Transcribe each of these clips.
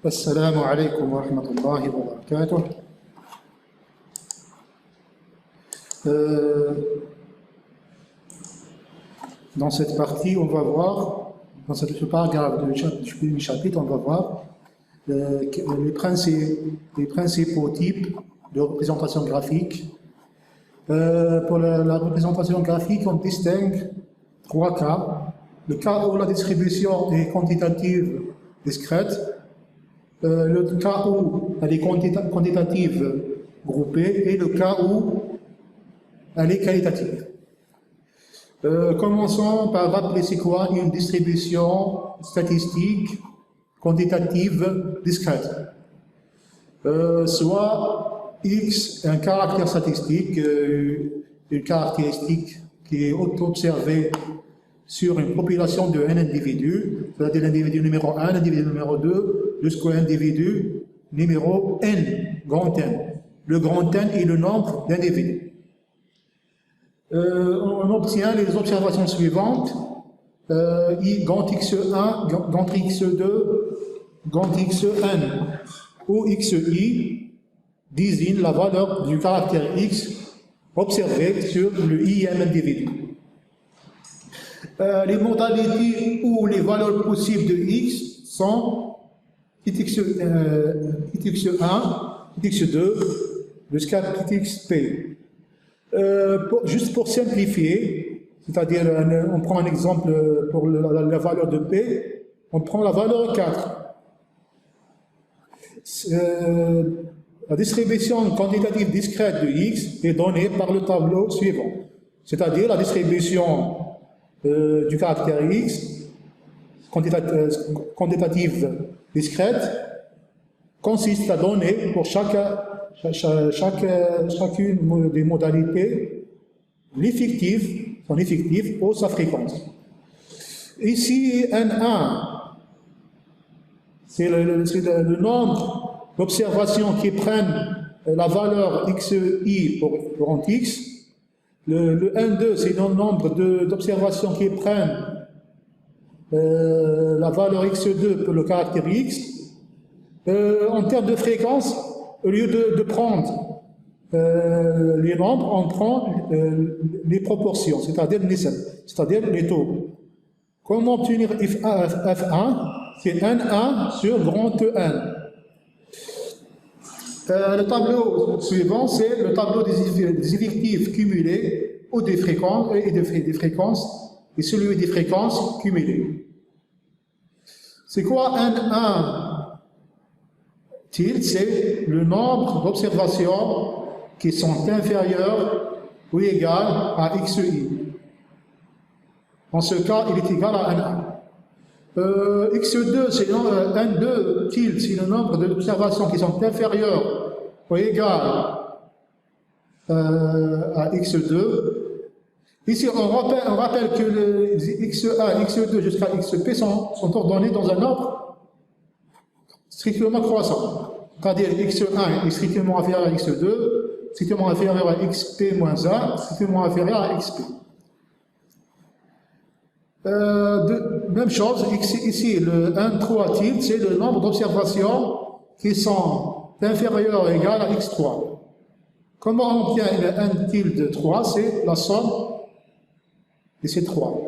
Assalamu alaikum wa rahmatullahi wa barakatuh. Dans cette partie, on va voir, dans ce paragraphe du chapitre, on va voir les principaux types de représentation graphique. Pour la représentation graphique, on distingue trois cas. Le cas où la distribution est quantitative discrète, le cas où elle est quantitative groupée et le cas où elle est qualitative. Commençons par rappeler c'est quoi une distribution statistique quantitative discrète. Soit X, un caractère statistique, une caractéristique qui est observée sur une population de n individus, c'est-à-dire l'individu numéro 1, l'individu numéro 2, jusqu'au individu numéro n, grand N. Le grand N est le nombre d'individus. On obtient les observations suivantes, grand x1, grand x2, grand xn, où xi désigne la valeur du caractère x observé sur le im individu. Les modalités ou les valeurs possibles de x sont x1, x2 jusqu'à xp. Juste pour simplifier, c'est-à-dire on prend un exemple pour la valeur de p, on prend la valeur 4. La distribution quantitative discrète de x est donnée par le tableau suivant, c'est-à-dire la distribution du caractère x quantitative discrète consiste à donner pour chacune des modalités son effectif ou sa fréquence. Ici, N1, c'est le nombre d'observations qui prennent la valeur xi pour grand x. Le N2, c'est le nombre d'observations qui prennent la valeur x2 pour le caractère x. En termes de fréquence, au lieu de prendre les nombres, on prend les proportions, c'est-à-dire les taux. Comment obtenir F1? C'est N1 sur grand N. Le tableau suivant, c'est le tableau des effectifs cumulés ou des fréquences et celui des fréquences cumulées. C'est quoi N1 tilde? C'est le nombre d'observations qui sont inférieures ou égales à xi. En ce cas, il est égal à N1. x2, c'est N2 tilde, c'est le nombre d'observations qui sont inférieures ou égales à x2. Ici, on rappelle que les x1, x2 jusqu'à xp sont ordonnés dans un ordre strictement croissant. C'est-à-dire x1 est strictement inférieur à x2, strictement inférieur à xp-1, strictement inférieur à xp. Même chose, ici, le N3 tilde, c'est le nombre d'observations qui sont inférieures ou égales à x3. Comment on obtient le N tilde 3? C'est la somme de ces trois.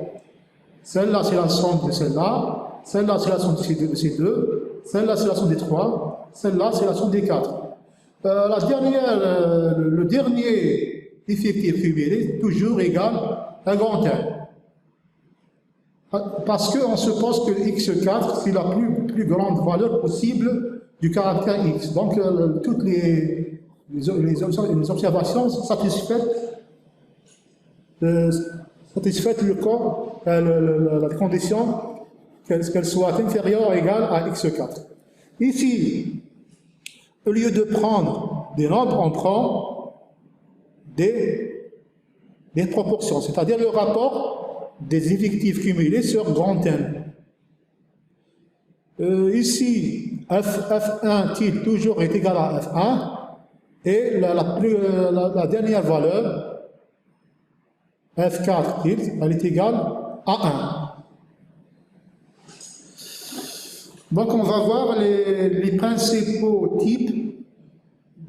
Celle-là, c'est la somme de celle-là, celle-là, c'est la somme de ces deux, celle-là, c'est la somme des trois, celle-là, c'est la somme des quatre. Le dernier effectif cumulé, toujours égal à grand N. Parce qu'on suppose que x4, c'est la plus grande valeur possible du caractère x. Donc, toutes les observations satisfaites la condition qu'elle soit inférieure ou égale à x4. Ici, au lieu de prendre des nombres, on prend des proportions, c'est-à-dire le rapport des effectifs cumulés sur grand N. Ici, F1 tilde toujours est égal à F1 et la dernière valeur, F4 tilde, elle est égale à 1. Donc, on va voir les principaux types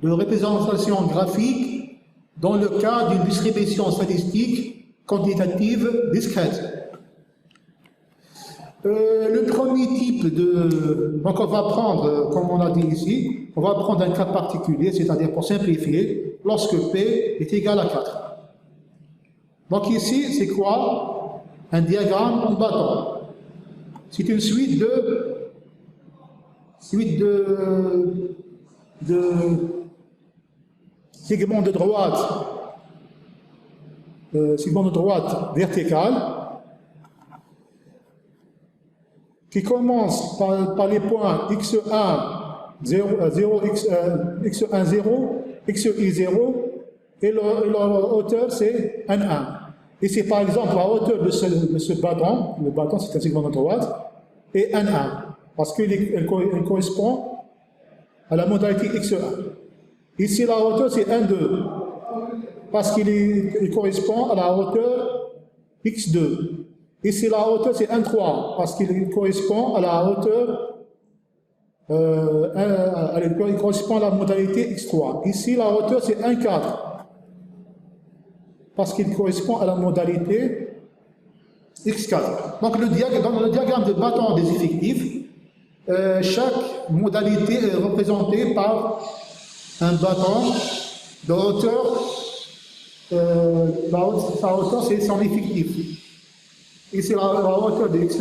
de représentation graphique dans le cas d'une distribution statistique quantitative discrète. Le premier type de... Donc, on va prendre, comme on a dit ici, on va prendre un cas particulier, c'est-à-dire pour simplifier, lorsque P est égal à 4. Donc, ici, c'est quoi? Un diagramme en bâton. C'est une suite de segments de droite verticale qui commence par les points x1, 0, x1, 0, xi, 0, et leur hauteur, c'est 1. Et c'est par exemple la hauteur de ce bâton, le bâton c'est un segment de droite, et 1, parce qu'elle correspond à la modalité x1. Ici, la hauteur, c'est 1, 2, parce qu'il correspond à la hauteur x2. Ici, la hauteur, c'est 1, 3, parce qu'il correspond à la hauteur, il correspond à la modalité x3. Ici, la hauteur, c'est 1, 4, parce qu'il correspond à la modalité x4. Donc, dans le diagramme de bâton des effectifs, chaque modalité est représentée par un bâton de hauteur, sa hauteur, c'est son effectif. Ici, la hauteur de x1,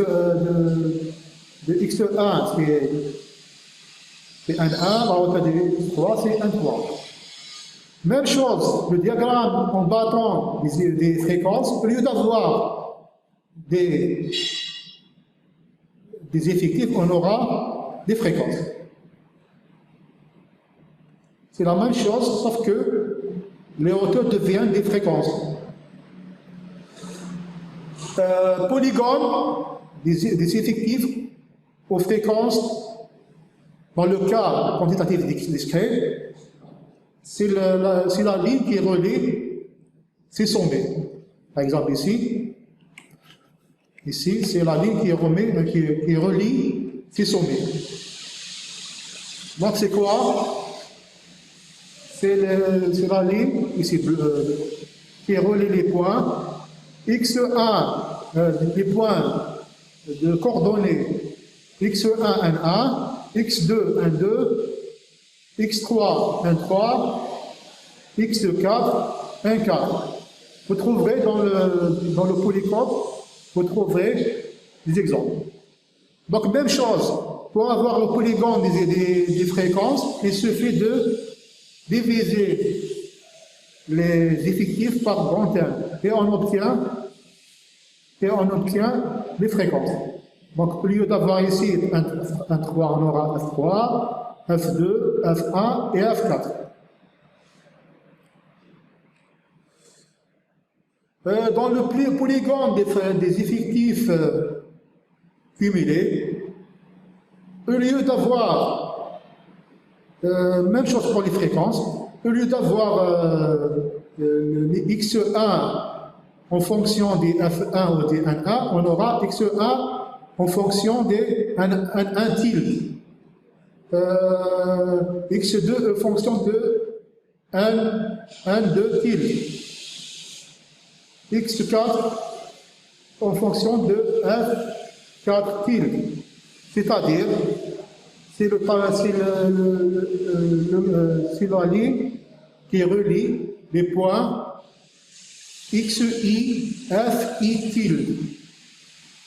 c'est 1, 1, la hauteur de x3, c'est 1, 3. Même chose, le diagramme en bâton des fréquences, au lieu d'avoir des effectifs, on aura des fréquences. C'est la même chose, sauf que les hauteurs deviennent des fréquences. Polygone des effectifs aux fréquences, dans le cas quantitatif discret, c'est la ligne qui relie ces sommets. Par exemple ici, c'est la ligne qui relie ces sommets. Donc c'est quoi? C'est la ligne ici qui relie les points x1, les points de coordonnées x1, 1, x2, 1, 2, x3, 1, 3, x4, 1, 4. Vous trouverez dans le polycope, vous trouverez des exemples. Donc, même chose, pour avoir le polygone des fréquences, il suffit de diviser les effectifs par grand N et on obtient les fréquences. Donc, au lieu d'avoir ici un 3, on aura F3, F2, F1 et F4. Dans le polygone des effectifs cumulés, au lieu d'avoir, même chose pour les fréquences, au lieu d'avoir les x1 en fonction des f1 ou des 1,1, on aura x1 en fonction des 1 tilde, x2 en fonction de 1, 2 tilde, x4 en fonction de f4 tilde. C'est-à-dire, c'est la ligne qui relie les points xi, fi tilde.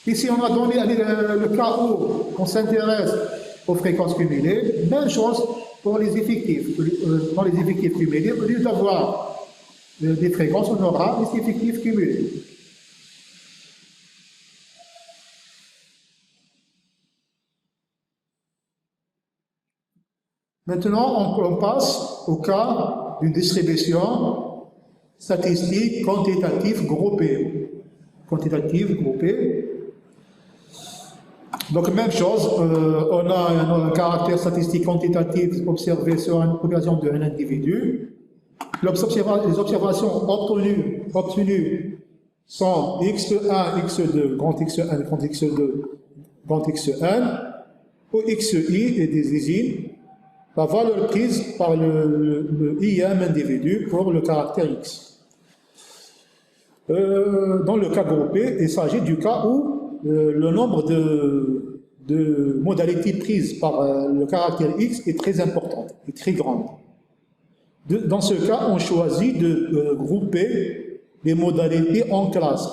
Ici, on a donné le cas où on s'intéresse aux fréquences cumulées. Même chose pour les effectifs. Dans les effectifs cumulés, au lieu d'avoir des fréquences, on aura des effectifs cumulés. Maintenant, on passe au cas d'une distribution statistique quantitative groupée. Quantitative groupée. Donc, même chose, on a un caractère statistique quantitatif observé sur une population d'un individu. Les observations obtenues sont x1, x2, grand x1, grand x2, grand xn. où XI désigne la valeur prise par le IM individu pour le caractère X. Dans le cas groupé, il s'agit du cas où le nombre de modalités prises par le caractère X est très important, est très grand. Dans ce cas, on choisit de grouper les modalités en classes.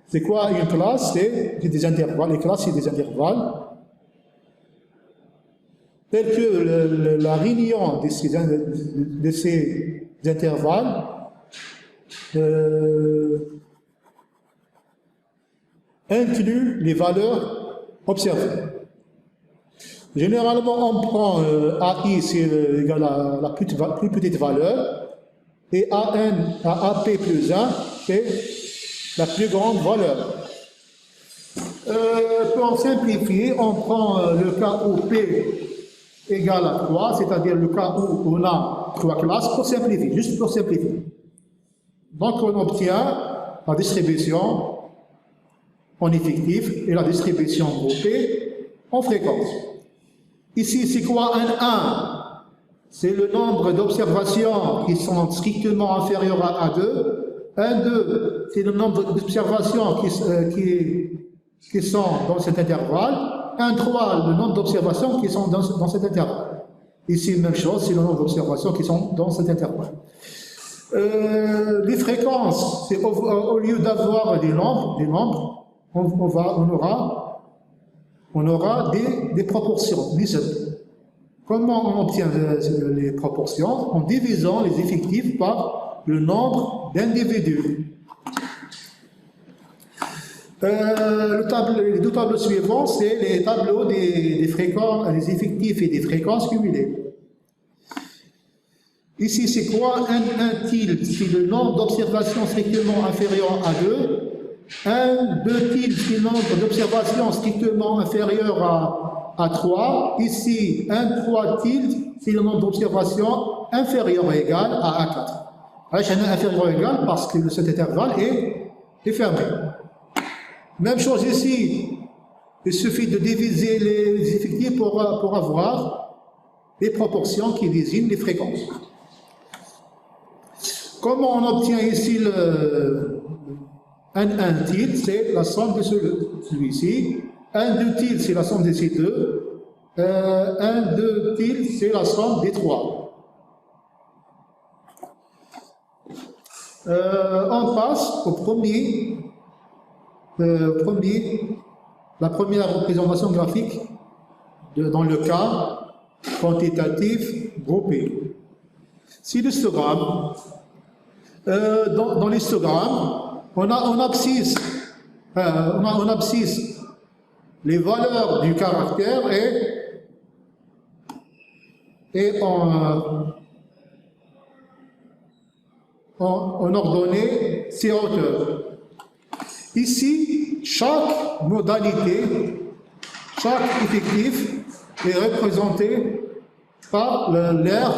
C'est quoi une classe? C'est des intervalles. Les classes, c'est des intervalles tels que la réunion de ces intervalles inclut les valeurs observées. Généralement, on prend AI, c'est égal à la plus petite valeur, et AN, AP plus 1, c'est la plus grande valeur. Pour simplifier, on prend le cas où P égale à 3, c'est-à-dire le cas où on a 3 classes, pour simplifier, juste pour simplifier. Donc, on obtient la distribution en effectif et la distribution groupée en fréquence. Ici, c'est quoi un 1? C'est le nombre d'observations qui sont strictement inférieures à 2. Un 2, c'est le nombre d'observations qui sont dans cet intervalle. Un 3, le nombre d'observations qui sont dans cet intervalle. Ici, même chose, c'est le nombre d'observations qui sont dans cet intervalle. Les fréquences, c'est au lieu d'avoir des nombres, on aura des proportions. Comment on obtient les proportions? En divisant les effectifs par le nombre d'individus. Les deux tableaux suivants, c'est les tableaux des fréquences, des effectifs et des fréquences cumulées. Ici, c'est quoi un tilde? C'est le nombre d'observations strictement inférieur à 2. Un 2 tilde, c'est le nombre d'observations strictement inférieur à 3. Ici, un 3 tilde, c'est le nombre d'observations inférieur ou égal à 4. Alors, j'ai un inférieur ou égal parce que cet intervalle est fermé. Même chose ici, il suffit de diviser les effectifs pour avoir les proportions qui désignent les fréquences. Comment on obtient ici un tilde? C'est la somme de celui-ci. Un 2 tilde, c'est la somme de ces deux. Un 2 tilde, c'est la somme des trois. On passe au la première représentation graphique dans le cas quantitatif groupé. C'est l'histogramme. Dans l'histogramme, on abscisse les valeurs du caractère et on ordonnait ses hauteurs. Ici, chaque modalité, chaque effectif est représenté par l'aire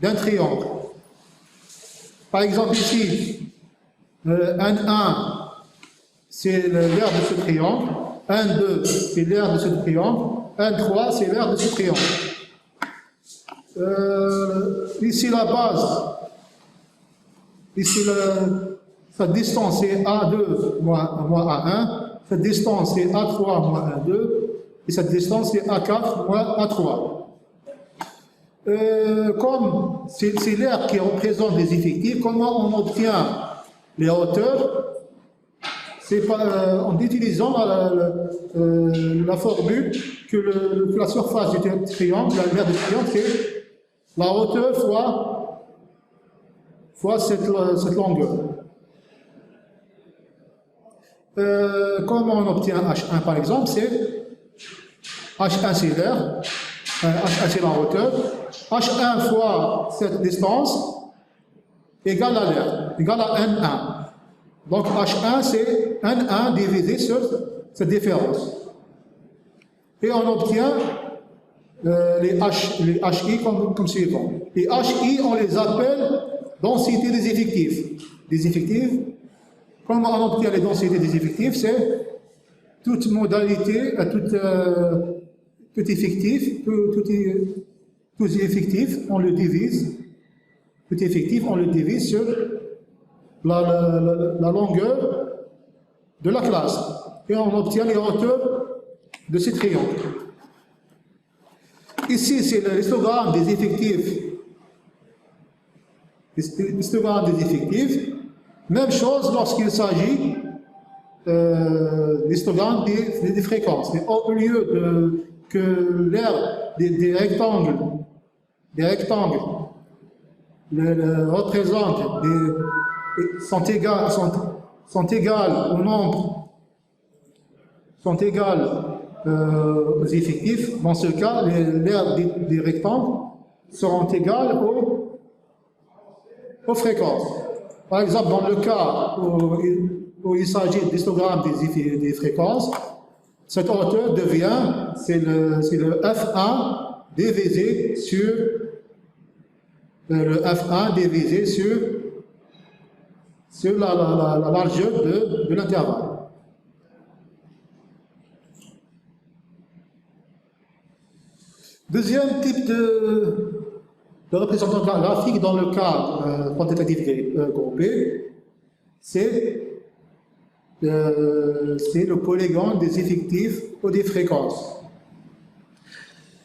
d'un triangle. Par exemple, ici, un 1, c'est l'aire de ce triangle. Un 2, c'est l'aire de ce triangle. Un 3, c'est l'aire de ce triangle. Ici, la base. Ici, sa distance est A2 moins A1. Cette distance est A3 moins A2. Et cette distance est A4 moins A3. Comme c'est l'aire qui représente les effectifs, comment on obtient les hauteurs? C'est en utilisant la formule que la surface du triangle, l'aire du triangle, c'est la hauteur fois cette longueur. Comment on obtient H1 par exemple? C'est H1 c'est l'aire, H1 c'est la hauteur, H1 fois cette distance égale à l'aire, égale à N1. Donc H1 c'est N1 divisé sur cette différence. Et on obtient les HI comme suivant. Les HI, on les appelle densité des effectifs. Des effectifs, comment on obtient les densités des effectifs? C'est toute modalité, tout effectif, tout effectif, on le divise, tout effectif, on le divise sur la longueur de la classe. Et on obtient les hauteurs de ces triangles. Ici, c'est l'histogramme des effectifs. L'histogramme des effectifs. Même chose lorsqu'il s'agit l'histogramme des fréquences. Mais au lieu que l'aire des rectangles représentent sont égales au nombre, sont égales aux effectifs. Dans ce cas, l'aire des rectangles seront égales aux fréquences. Par exemple, dans le cas où il s'agit d'histogramme des fréquences, cette hauteur devient, c'est le F1 divisé sur le F1 divisé sur la largeur de l'intervalle. Deuxième type de représentation graphique dans le cas quantitatif groupé, c'est le polygone des effectifs ou des fréquences.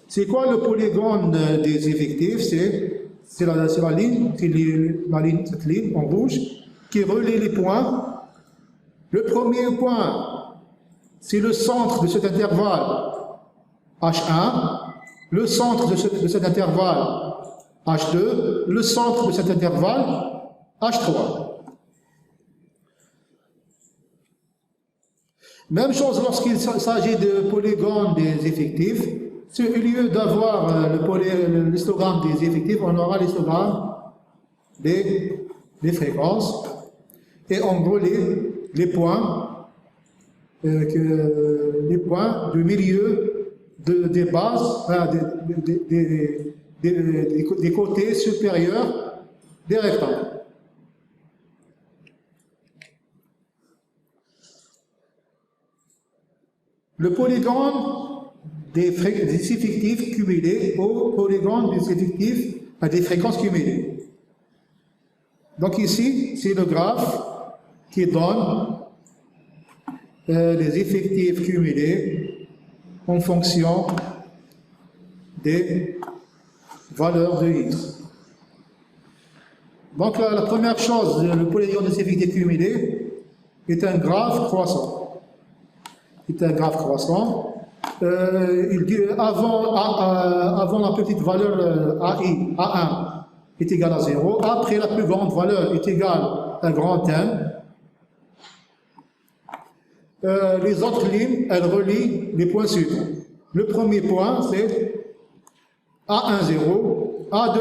C'est quoi le polygone des effectifs? C'est la ligne, cette ligne en rouge qui relie les points. Le premier point, c'est le centre de cet intervalle H1, le centre de cet intervalle H2, le centre de cet intervalle H3. Même chose lorsqu'il s'agit de polygone des effectifs. Au lieu d'avoir l'histogramme des effectifs, on aura l'histogramme des fréquences. Et on relie les points du milieu des bases, des côtés supérieurs des rectangles. Le polygone des effectifs cumulés au polygone des effectifs à des fréquences cumulées. Donc ici, c'est le graphe qui donne les effectifs cumulés en fonction des valeurs de X. Donc la première chose, le polygone des effectifs cumulés est un graphe croissant. Il dit avant la petite valeur A1 est égale à 0, après la plus grande valeur est égale à grand M. Les autres lignes, elles relient les points suivants. Le premier point, c'est A1, 0, A2,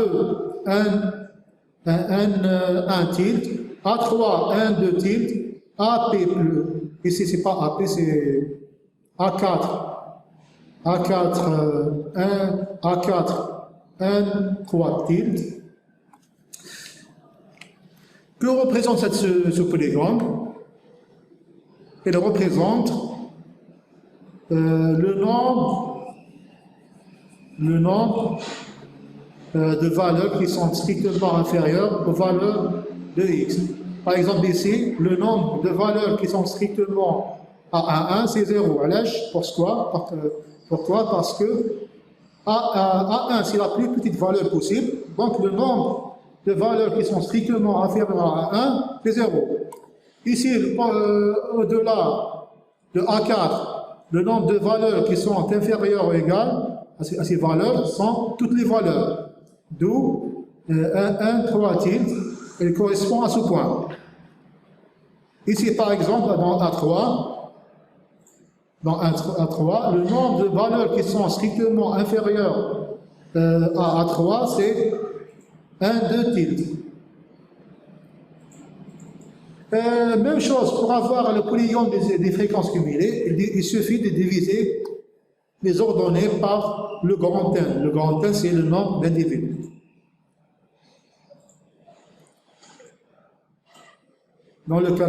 1 tilde, A3, 1, 2 tilde, AP, ici c'est pas AP, c'est A4, 1, 3 tilde. Que représente ce polygone? Il représente le nombre de valeurs qui sont strictement inférieures aux valeurs de X. Par exemple ici, le nombre de valeurs qui sont strictement à 1, c'est 0. Pourquoi? Parce que A1, c'est la plus petite valeur possible, donc le nombre de valeurs qui sont strictement inférieures à 1, c'est 0. Ici, au-delà de A4, le nombre de valeurs qui sont inférieures ou égales à ces valeurs sont toutes les valeurs. D'où 1, 3 tilde, elle correspond à ce point. Ici, par exemple, dans A3, le nombre de valeurs qui sont strictement inférieures à A3, c'est 1, 2 tilde. Même chose, pour avoir le polygone des fréquences cumulées, il suffit de diviser les ordonnées par le grand N. Le grand N, c'est le nombre d'individus. Dans le cas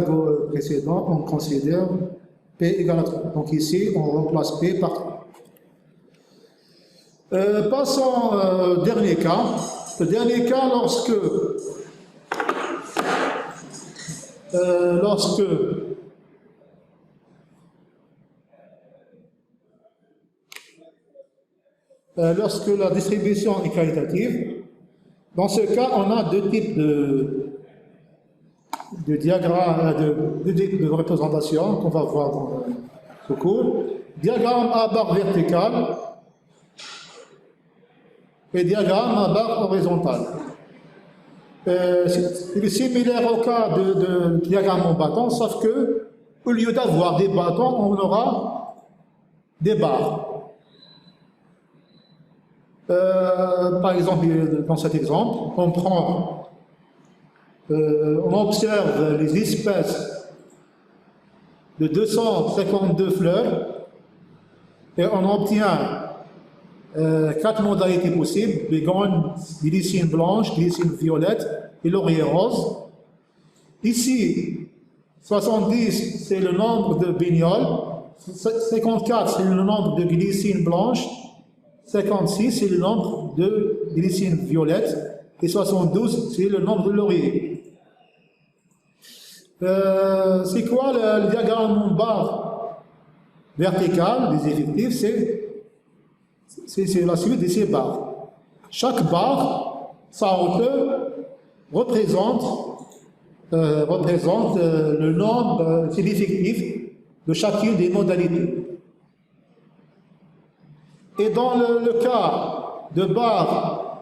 précédent, on considère P égale à 3. Donc ici, on remplace P par 3. Passons au dernier cas. Le dernier cas, lorsque la distribution est qualitative. Dans ce cas, on a deux types de diagrammes, deux types de représentations qu'on va voir dans ce cours. Diagramme à barre verticale et diagramme à barre horizontale. Il est similaire au cas de diagramme en bâton, sauf que au lieu d'avoir des bâtons, on aura des barres. Par exemple, dans cet exemple, on observe les espèces de 252 fleurs et on obtient 4 modalités possibles: bégogne, glycine blanche, glycine violette et laurier rose. Ici, 70 c'est le nombre de bignoles, 54 c'est le nombre de glycine blanche, 56 c'est le nombre de glycine violette et 72 c'est le nombre de laurier. C'est quoi le diagramme en barre verticale des effectifs? C'est la suite de ces barres. Chaque barre, sa hauteur, représente le nombre d'effectifs de chacune des modalités. Et dans le cas de barres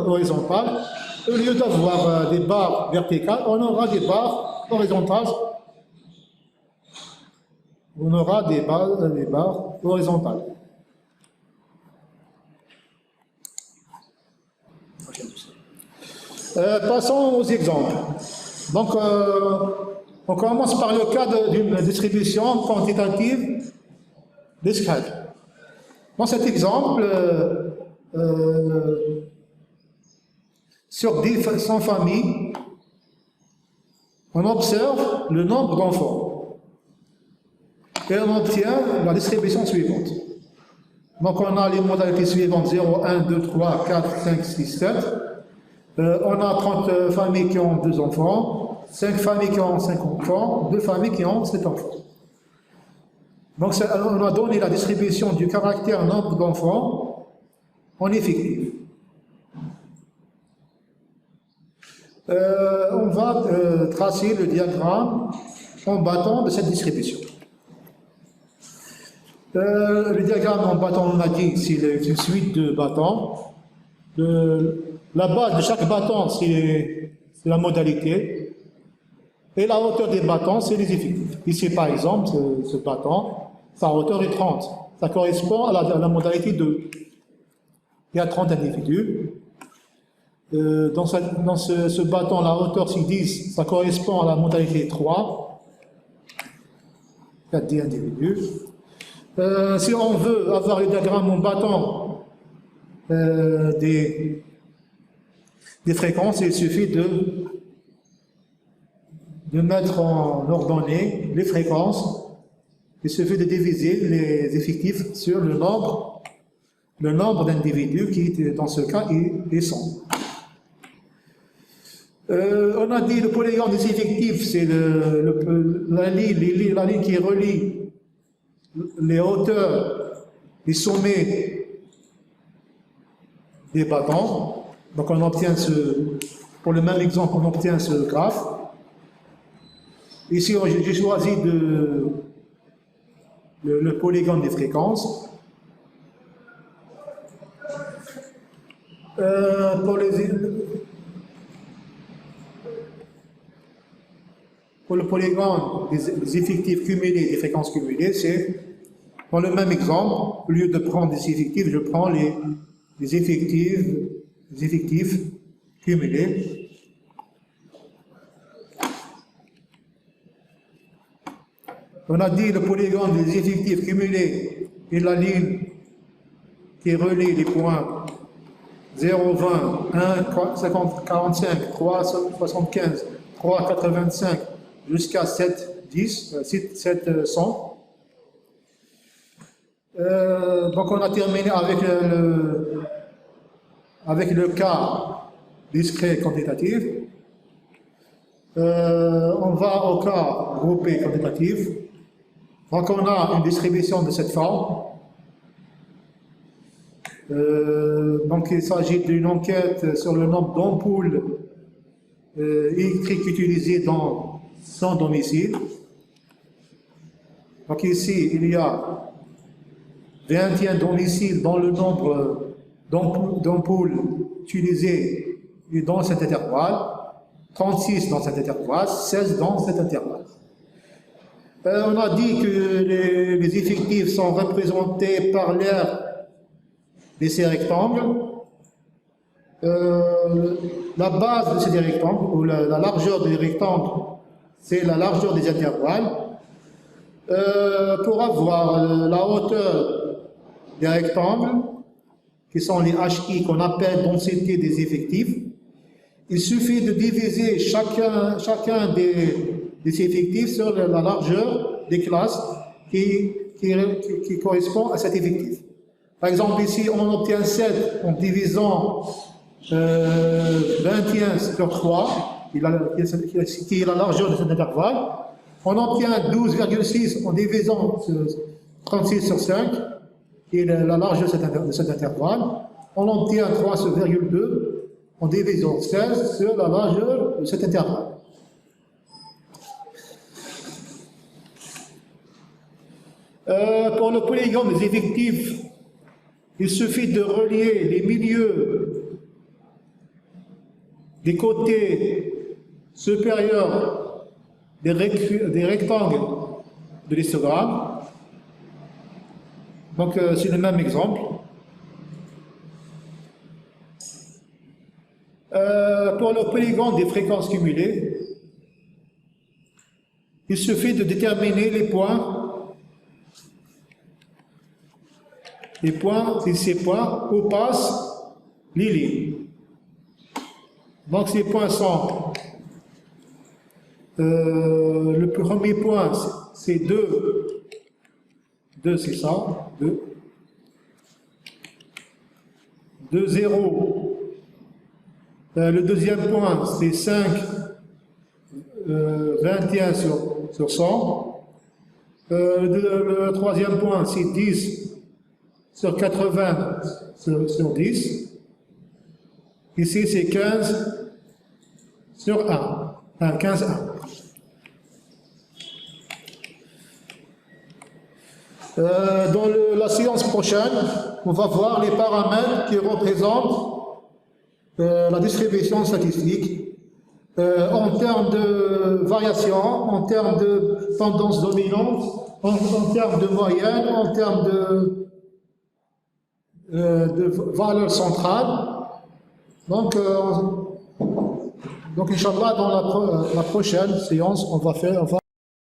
horizontales, au lieu d'avoir des barres verticales, on aura des barres horizontales. On aura des barres horizontales. Passons aux exemples. Donc, on commence par le cas d'une distribution quantitative discrète. Dans cet exemple, sur 100 familles, on observe le nombre d'enfants. Et on obtient la distribution suivante. Donc on a les modalités suivantes: 0, 1, 2, 3, 4, 5, 6, 7. On a 30 familles qui ont 2 enfants, 5 familles qui ont 5 enfants, 2 familles qui ont 7 enfants. Donc on a donné la distribution du caractère nombre d'enfants en effectif. On va tracer le diagramme en bâton de cette distribution. Le diagramme en bâton, on a dit, c'est une suite de bâtons. La base de chaque bâton, c'est la modalité. Et la hauteur des bâtons, c'est les effectifs. Ici, par exemple, ce bâton, sa hauteur est 30. Ça correspond à la modalité 2. Il y a 30 individus. Dans ce bâton, la hauteur, c'est 10. Ça correspond à la modalité 3. Il y a 10 individus. Si on veut avoir le diagramme en bâton des fréquences, il suffit de mettre en ordonnée les fréquences. Il suffit de diviser les effectifs sur le nombre d'individus qui, dans ce cas, est 100. On a dit le polygone des effectifs, c'est la ligne qui relie les hauteurs, les sommets des bâtons. Donc on obtient pour le même exemple, on obtient ce graphe. Ici, j'ai choisi le polygone des fréquences. Pour le polygone des effectifs cumulés, des fréquences cumulées, c'est, dans le même exemple, au lieu de prendre des effectifs, je prends les effectifs cumulés. On a dit le polygone des effectifs cumulés est la ligne qui relie les points 0, 20, 1, 50, 45, 3, 75, 3, 85, jusqu'à 7, 10, 7, 100. Donc on a terminé avec le cas discret quantitatif. On va au cas groupé quantitatif. Donc on a une distribution de cette forme. Donc il s'agit d'une enquête sur le nombre d'ampoules électriques utilisées dans son domicile. Donc ici il y a 21 domiciles dans le nombre d'ampoules utilisées dans cet intervalle, 36 dans cet intervalle, 16 dans cet intervalle. On a dit que les effectifs sont représentés par l'aire de ces rectangles. La base de ces rectangles, ou la largeur des rectangles, c'est la largeur des intervalles. Pour avoir la hauteur des rectangles, qui sont les HI qu'on appelle densité des effectifs, il suffit de diviser chacun des effectifs sur la largeur des classes qui correspond à cet effectif. Par exemple, ici, on obtient 7 en divisant 21 sur 3, qui est la largeur de cet intervalle. On obtient 12,6 en divisant 36 sur 5, qui est la largeur de cet intervalle. On obtient 3,2 en divisant 16 sur la largeur de cet intervalle. Pour le polygone des effectifs, il suffit de relier les milieux des côtés supérieurs des rectangles de l'histogramme. Donc, c'est le même exemple. Pour le polygone des fréquences cumulées, il suffit de déterminer les points, ces points où passent les lignes. Donc, ces points sont, le premier point, c'est 2, c'est ça, 2, 0. Le deuxième point, c'est 5, 21 sur 100. Le troisième point, c'est 10 sur 80 sur 10. Ici, c'est 15 sur 1. 15, 1. Dans la séance prochaine, on va voir les paramètres qui représentent la distribution statistique en termes de variation, en termes de tendance dominante, en termes de moyenne, en termes de valeur centrale. Donc Inch'Allah, dans la prochaine séance, on va